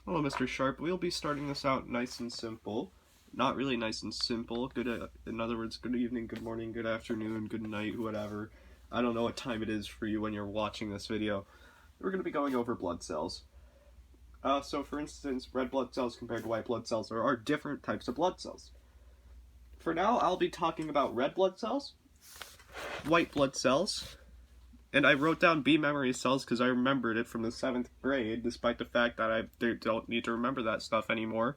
Hello, Mr. Sharp. We'll be starting this out nice and simple. Not really nice and simple. In other words, good evening, good morning, good afternoon, good night, whatever. I don't know what time it is for you when you're watching this video. We're going to be going over blood cells. So for instance, red blood cells compared to white blood cells, there are different types of blood cells. For now, I'll be talking about red blood cells, white blood cells, and I wrote down B memory cells because I remembered it from the 7th grade, despite the fact that I don't need to remember that stuff anymore.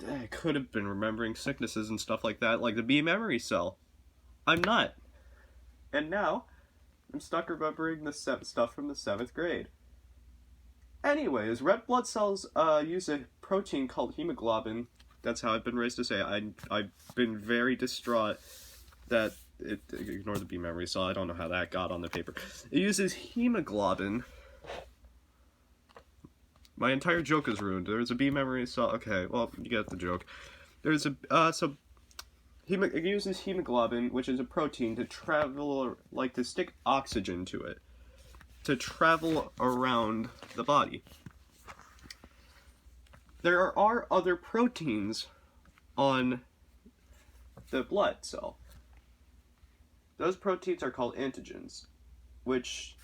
I could have been remembering sicknesses and stuff like that, like the B memory cell. I'm not. And now, I'm stuck remembering the stuff from the 7th grade. Anyways, red blood cells use a protein called hemoglobin. That's how I've been raised to say it. I've been very distraught that ignore the B memory cell. I don't know how that got on the paper. It uses hemoglobin. My entire joke is ruined. There's a B memory cell. Okay, well, you get the joke. There's a it uses hemoglobin, which is a protein, to travel, like to stick oxygen to it, to travel around the body. There are other proteins on the blood cell. Those proteins are called antigens, which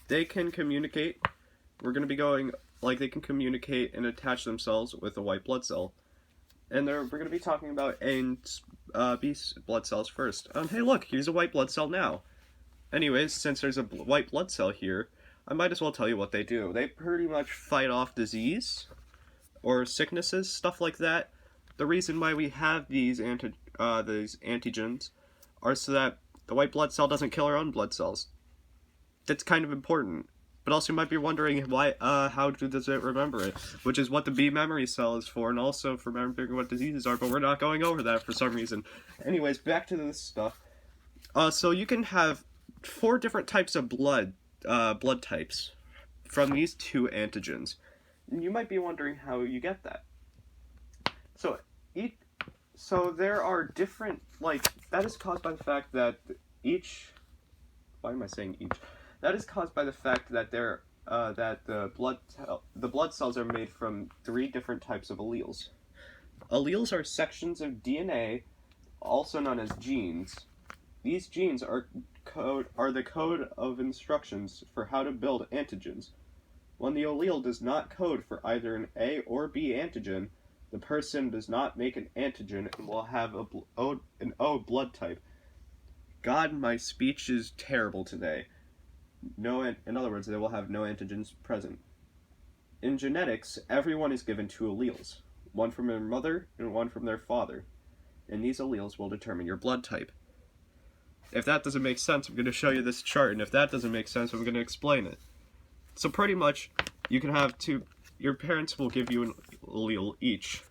they can communicate. We're going to be going, like, they can communicate and attach themselves with a white blood cell. And we're going to be talking about B blood cells first. Hey look, here's a white blood cell now. Anyways, since there's a white blood cell here, I might as well tell you what they do. They pretty much fight off disease or sicknesses, stuff like that. The reason why we have these antigens are so that the white blood cell doesn't kill our own blood cells. That's kind of important. But also you might be wondering why, how does it remember it? Which is what the B memory cell is for, and also for remembering what diseases are, but we're not going over that for some reason. Anyways, back to this stuff. So you can have 4 different types of blood types from these 2 antigens. And you might be wondering how you get that. So there are different, that is caused by the fact that why am I saying each? That is caused by the fact that the blood cells are made from 3 different types of alleles. Alleles are sections of DNA, also known as genes. These genes are the code of instructions for how to build antigens. When the allele does not code for either an A or B antigen, the person does not make an antigen and will have an O blood type. God, my speech is terrible today. In other words, they will have no antigens present. In genetics, everyone is given 2 alleles, one from their mother and one from their father, and these alleles will determine your blood type. If that doesn't make sense, I'm going to show you this chart, and if that doesn't make sense, I'm going to explain it. So pretty much, you can have 2, your parents will give you an allele each.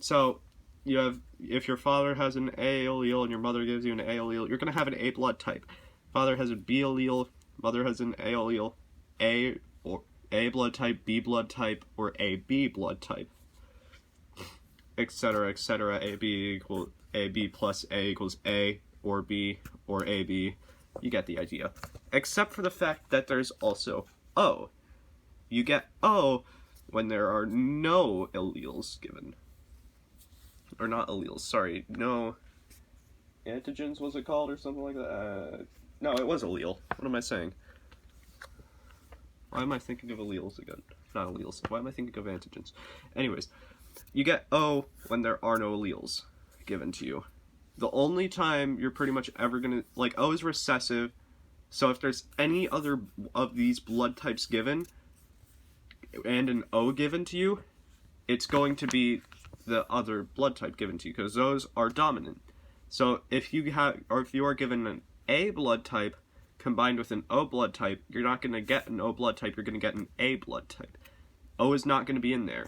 So, if your father has an A allele and your mother gives you an A allele, you're going to have an A blood type. Father has a B allele, mother has an A allele, A blood type, B blood type, or AB blood type, etc., etc. AB plus A equals A, or B, or AB. You get the idea. Except for the fact that there's also O. You get O when there are no alleles given. Or not alleles, sorry, no antigens, was it called, or something like that? No, it was allele. What am I saying? Why am I thinking of alleles again? Not alleles. Why am I thinking of antigens? Anyways, you get O when there are no alleles given to you. The only time you're pretty much ever gonna, O is recessive, so if there's any other of these blood types given, and an O given to you, it's going to be the other blood type given to you, because those are dominant. So if you are given an A blood type combined with an O blood type, you're not going to get an O blood type, you're going to get an A blood type. O is not going to be in there.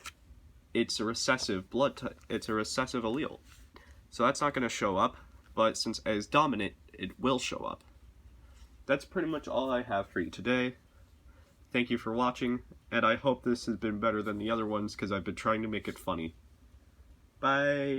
It's a recessive blood type. It's a recessive allele. So that's not going to show up, but since A is dominant, it will show up. That's pretty much all I have for you today. Thank you for watching, and I hope this has been better than the other ones because I've been trying to make it funny. Bye!